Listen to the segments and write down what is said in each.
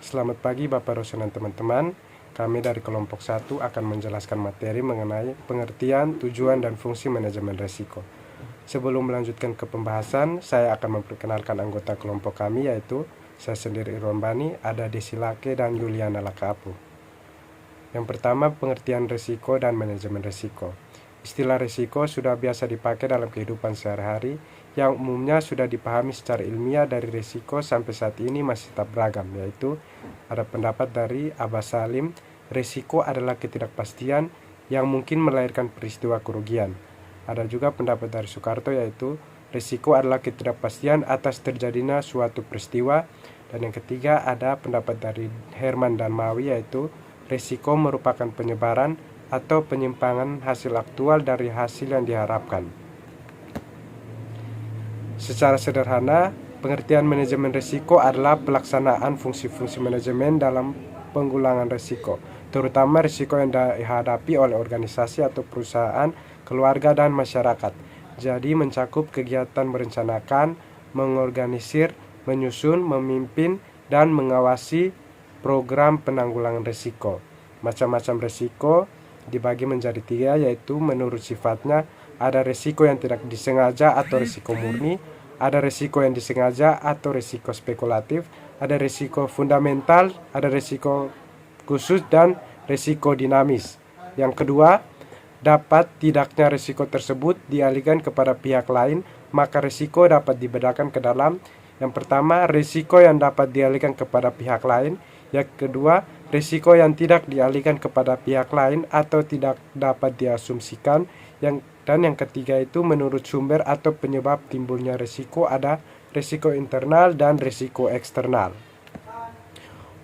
Selamat pagi Bapak Rosen dan teman-teman. Kami dari kelompok 1 akan menjelaskan materi mengenai pengertian, tujuan, dan fungsi manajemen risiko. Sebelum melanjutkan ke pembahasan, saya akan memperkenalkan anggota kelompok kami, yaitu saya sendiri Irwan Bani, ada Desi Lake dan Yuliana Lakapu. Yang pertama, pengertian risiko dan manajemen risiko. Istilah risiko sudah biasa dipakai dalam kehidupan sehari-hari yang umumnya sudah dipahami secara ilmiah. Dari risiko sampai saat ini masih tetap beragam, yaitu ada pendapat dari Abbas Salim, risiko adalah ketidakpastian yang mungkin melahirkan peristiwa kerugian. Ada juga pendapat dari Soekarto, yaitu risiko adalah ketidakpastian atas terjadinya suatu peristiwa. Dan yang ketiga ada pendapat dari Herman dan Mawi, yaitu risiko merupakan penyebaran atau penyimpangan hasil aktual dari hasil yang diharapkan. Secara sederhana, pengertian manajemen risiko adalah pelaksanaan fungsi-fungsi manajemen dalam penanggulangan risiko, terutama risiko yang dihadapi oleh organisasi atau perusahaan, keluarga, dan masyarakat. Jadi mencakup kegiatan merencanakan, mengorganisir, menyusun, memimpin, dan mengawasi program penanggulangan risiko. Macam-macam risiko dibagi menjadi 3, yaitu menurut sifatnya ada risiko yang tidak disengaja atau risiko murni, ada risiko yang disengaja atau risiko spekulatif, ada risiko fundamental, ada risiko khusus, dan risiko dinamis. Yang kedua, dapat tidaknya risiko tersebut dialihkan kepada pihak lain, maka risiko dapat dibedakan ke dalam. Yang pertama, risiko yang dapat dialihkan kepada pihak lain. Yang kedua, risiko yang tidak dialihkan kepada pihak lain atau tidak dapat diasumsikan. Dan yang ketiga itu menurut sumber atau penyebab timbulnya risiko, ada risiko internal dan risiko eksternal.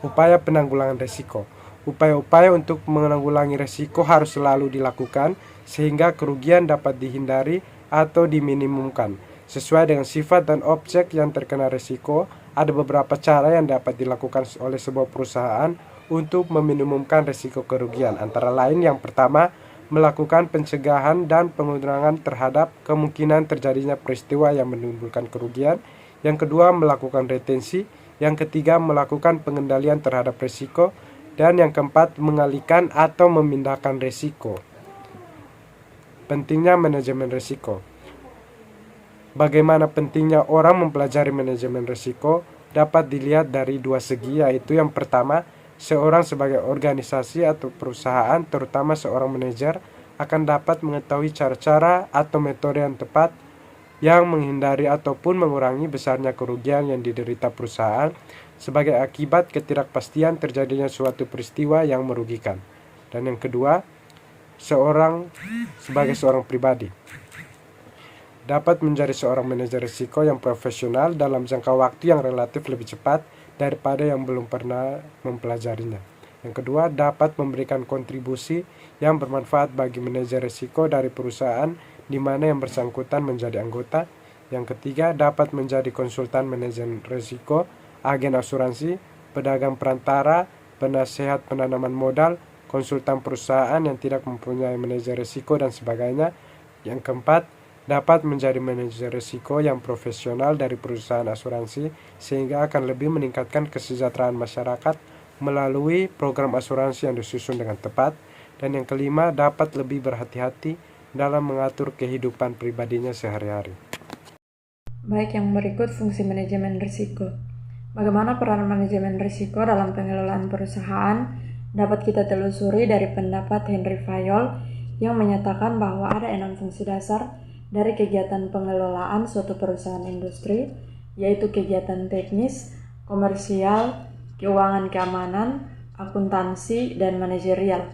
Upaya penanggulangan risiko. Upaya-upaya untuk menanggulangi risiko harus selalu dilakukan sehingga kerugian dapat dihindari atau diminimumkan. Sesuai dengan sifat dan objek yang terkena risiko, ada beberapa cara yang dapat dilakukan oleh sebuah perusahaan untuk meminimumkan risiko kerugian. Antara lain, yang pertama, melakukan pencegahan dan pengurangan terhadap kemungkinan terjadinya peristiwa yang menimbulkan kerugian. Yang kedua, melakukan retensi. Yang ketiga, melakukan pengendalian terhadap risiko. Dan yang keempat, mengalihkan atau memindahkan risiko. Pentingnya manajemen risiko. Bagaimana pentingnya orang mempelajari manajemen risiko dapat dilihat dari 2 segi, yaitu yang pertama, seorang sebagai organisasi atau perusahaan, terutama seorang manajer, akan dapat mengetahui cara-cara atau metode yang tepat yang menghindari ataupun mengurangi besarnya kerugian yang diderita perusahaan sebagai akibat ketidakpastian terjadinya suatu peristiwa yang merugikan. Dan yang kedua, seorang sebagai seorang pribadi dapat menjadi seorang manajer risiko yang profesional dalam jangka waktu yang relatif lebih cepat daripada yang belum pernah mempelajarinya. Yang kedua, dapat memberikan kontribusi yang bermanfaat bagi manajer risiko dari perusahaan di mana yang bersangkutan menjadi anggota. Yang ketiga, dapat menjadi konsultan manajer risiko, agen asuransi, pedagang perantara, penasehat penanaman modal, konsultan perusahaan yang tidak mempunyai manajer risiko, dan sebagainya. Yang keempat, dapat menjadi manajer risiko yang profesional dari perusahaan asuransi sehingga akan lebih meningkatkan kesejahteraan masyarakat melalui program asuransi yang disusun dengan tepat. Dan yang kelima, dapat lebih berhati-hati dalam mengatur kehidupan pribadinya sehari-hari. Baik, yang berikut fungsi manajemen risiko. Bagaimana peran manajemen risiko dalam pengelolaan perusahaan dapat kita telusuri dari pendapat Henry Fayol yang menyatakan bahwa ada 6 fungsi dasar dari kegiatan pengelolaan suatu perusahaan industri, yaitu kegiatan teknis, komersial, keuangan keamanan, akuntansi, dan manajerial.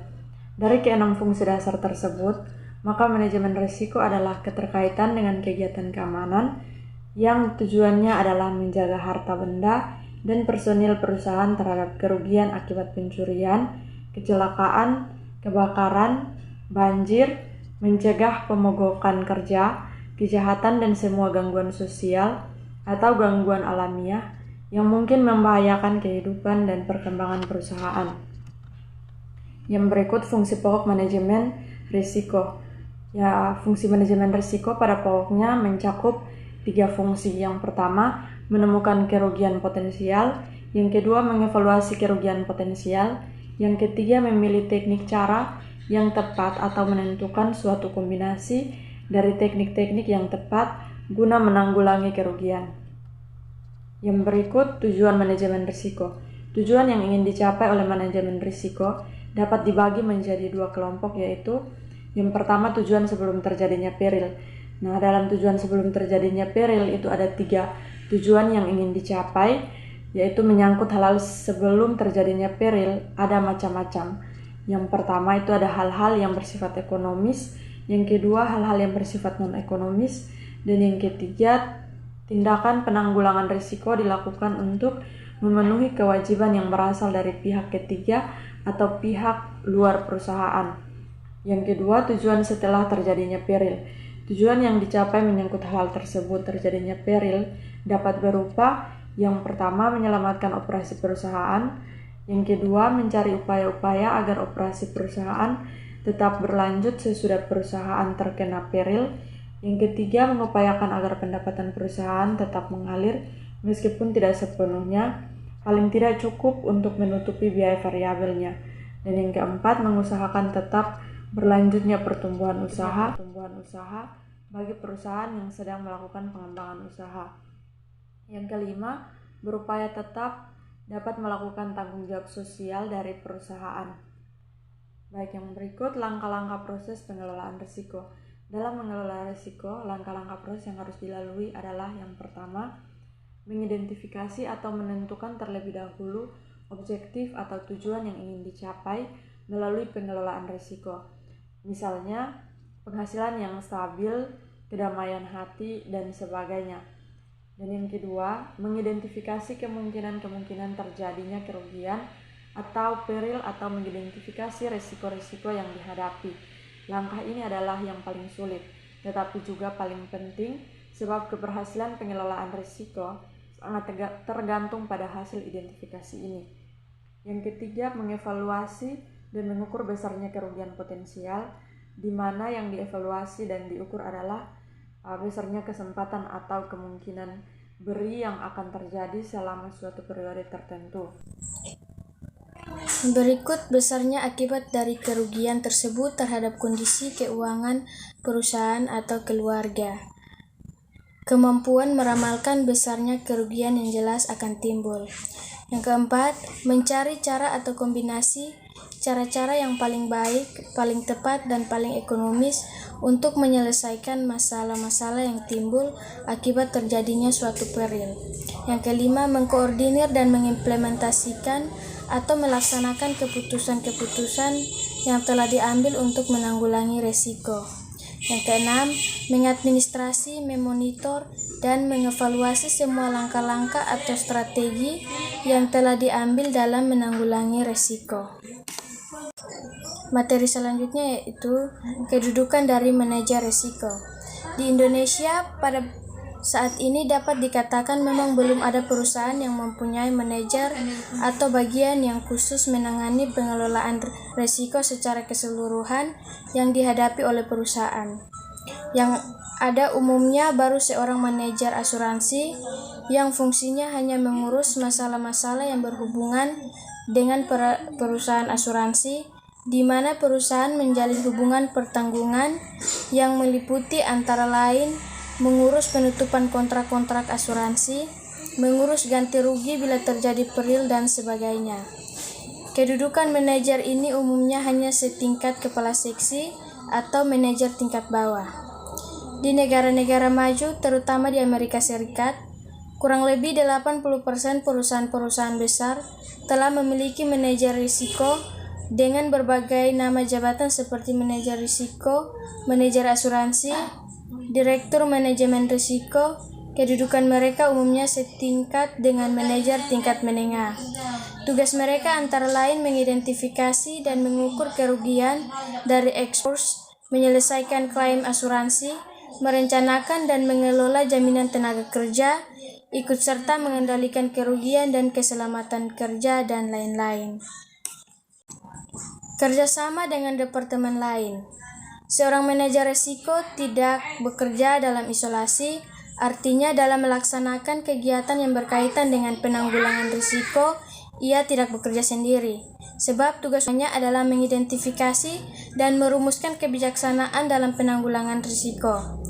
Dari ke-6 fungsi dasar tersebut, maka manajemen risiko adalah keterkaitan dengan kegiatan keamanan yang tujuannya adalah menjaga harta benda dan personil perusahaan terhadap kerugian akibat pencurian, kecelakaan, kebakaran, banjir, mencegah pemogokan kerja, kejahatan, dan semua gangguan sosial atau gangguan alamiah yang mungkin membahayakan kehidupan dan perkembangan perusahaan. Yang berikut fungsi pokok manajemen risiko. Fungsi manajemen risiko pada pokoknya mencakup 3 fungsi. Yang pertama, menemukan kerugian potensial. Yang kedua, mengevaluasi kerugian potensial. Yang ketiga, memilih teknik cara yang tepat atau menentukan suatu kombinasi dari teknik-teknik yang tepat guna menanggulangi kerugian. Yang berikut, tujuan manajemen risiko. Tujuan yang ingin dicapai oleh manajemen risiko dapat dibagi menjadi dua kelompok, yaitu yang pertama, tujuan sebelum terjadinya peril. Nah, dalam tujuan sebelum terjadinya peril itu ada 3 tujuan yang ingin dicapai, yaitu menyangkut hal-hal sebelum terjadinya peril ada macam-macam. Yang pertama itu ada hal-hal yang bersifat ekonomis, yang kedua hal-hal yang bersifat non-ekonomis, dan yang ketiga tindakan penanggulangan risiko dilakukan untuk memenuhi kewajiban yang berasal dari pihak ketiga atau pihak luar perusahaan. Yang kedua, tujuan setelah terjadinya peril. Tujuan yang dicapai menyangkut hal tersebut terjadinya peril dapat berupa yang pertama, menyelamatkan operasi perusahaan. Yang kedua, mencari upaya-upaya agar operasi perusahaan tetap berlanjut sesudah perusahaan terkena peril. Yang ketiga, mengupayakan agar pendapatan perusahaan tetap mengalir meskipun tidak sepenuhnya, paling tidak cukup untuk menutupi biaya variabelnya. Dan yang keempat, mengusahakan tetap berlanjutnya pertumbuhan usaha bagi perusahaan yang sedang melakukan pengembangan usaha. Yang kelima, berupaya tetap dapat melakukan tanggung jawab sosial dari perusahaan. Baik, yang berikut langkah-langkah proses pengelolaan risiko. Dalam mengelola risiko, langkah-langkah proses yang harus dilalui adalah yang pertama, mengidentifikasi atau menentukan terlebih dahulu objektif atau tujuan yang ingin dicapai melalui pengelolaan risiko. Misalnya, penghasilan yang stabil, kedamaian hati, dan sebagainya. Dan yang kedua, mengidentifikasi kemungkinan-kemungkinan terjadinya kerugian atau peril atau mengidentifikasi risiko-risiko yang dihadapi. Langkah ini adalah yang paling sulit, tetapi juga paling penting sebab keberhasilan pengelolaan risiko sangat tergantung pada hasil identifikasi ini. Yang ketiga, mengevaluasi dan mengukur besarnya kerugian potensial, di mana yang dievaluasi dan diukur adalah besarnya kesempatan atau kemungkinan beri yang akan terjadi selama suatu periode tertentu. Berikut besarnya akibat dari kerugian tersebut terhadap kondisi keuangan perusahaan atau keluarga. Kemampuan meramalkan besarnya kerugian yang jelas akan timbul. Yang keempat, mencari cara atau kombinasi cara-cara yang paling baik, paling tepat, dan paling ekonomis untuk menyelesaikan masalah-masalah yang timbul akibat terjadinya suatu peril. Yang kelima, mengkoordinir dan mengimplementasikan atau melaksanakan keputusan-keputusan yang telah diambil untuk menanggulangi risiko. Yang keenam, mengadministrasi, memonitor, dan mengevaluasi semua langkah-langkah atau strategi yang telah diambil dalam menanggulangi risiko. Materi selanjutnya yaitu kedudukan dari manajer risiko. Di Indonesia pada saat ini dapat dikatakan memang belum ada perusahaan yang mempunyai manajer atau bagian yang khusus menangani pengelolaan risiko secara keseluruhan yang dihadapi oleh perusahaan. Yang ada umumnya baru seorang manajer asuransi yang fungsinya hanya mengurus masalah-masalah yang berhubungan dengan perusahaan asuransi, di mana perusahaan menjalin hubungan pertanggungan yang meliputi antara lain mengurus penutupan kontrak-kontrak asuransi, mengurus ganti rugi bila terjadi peril, dan sebagainya. Kedudukan manajer ini umumnya hanya setingkat kepala seksi atau manajer tingkat bawah. Di negara-negara maju, terutama di Amerika Serikat, kurang lebih 80% perusahaan-perusahaan besar telah memiliki manajer risiko dengan berbagai nama jabatan seperti manajer risiko, manajer asuransi, direktur manajemen risiko. Kedudukan mereka umumnya setingkat dengan manajer tingkat menengah. Tugas mereka antara lain mengidentifikasi dan mengukur kerugian dari ekspos, menyelesaikan klaim asuransi, merencanakan dan mengelola jaminan tenaga kerja, ikut serta mengendalikan kerugian dan keselamatan kerja, dan lain-lain. Kerjasama dengan departemen lain. Seorang manajer risiko tidak bekerja dalam isolasi, Artinya dalam melaksanakan kegiatan yang berkaitan dengan penanggulangan risiko, ia tidak bekerja sendiri, sebab tugasnya adalah mengidentifikasi dan merumuskan kebijaksanaan dalam penanggulangan risiko.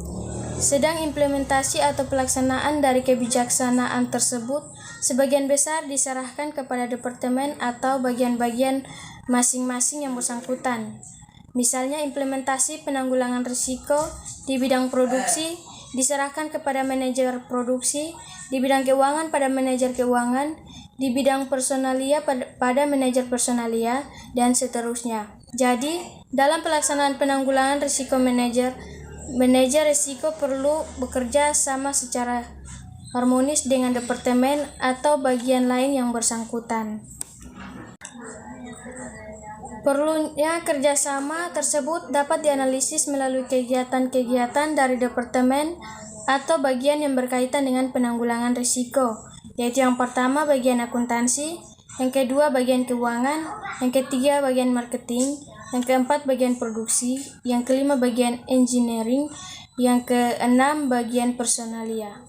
Sedang implementasi atau pelaksanaan dari kebijaksanaan tersebut sebagian besar diserahkan kepada departemen atau bagian-bagian masing-masing yang bersangkutan. Misalnya implementasi penanggulangan risiko di bidang produksi diserahkan kepada manajer produksi, di bidang keuangan pada manajer keuangan, di bidang personalia pada manajer personalia, dan seterusnya. Jadi, dalam pelaksanaan penanggulangan risiko manajer risiko perlu bekerja sama secara harmonis dengan departemen atau bagian lain yang bersangkutan. Perlunya kerjasama tersebut dapat dianalisis melalui kegiatan-kegiatan dari departemen atau bagian yang berkaitan dengan penanggulangan risiko, yaitu yang pertama bagian akuntansi, yang kedua bagian keuangan, yang ketiga bagian marketing, yang keempat bagian produksi, yang kelima bagian engineering, yang keenam bagian personalia.